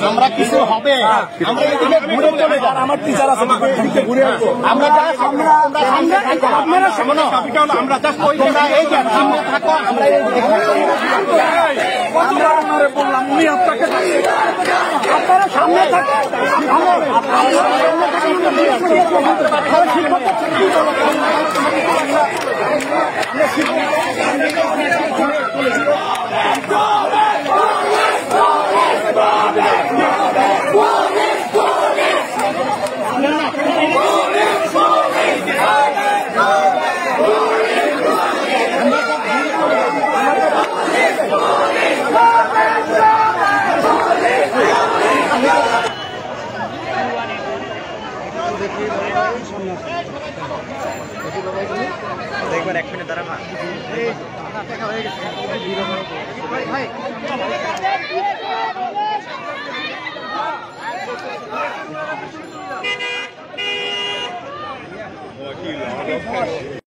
আমরা কিছু হবে, আমরা এদিকে ঘুরে চলে যাব, আমার টিচার আছে ঘুরে আসবো, আমরা আমরা জাস্ট তোমরা এই যে সামনে থাকো, আমরা বললাম উনি আপনাকে আপনারা সামনে থাকেন, দেখবেন 1 মিনিট দাঁড়া না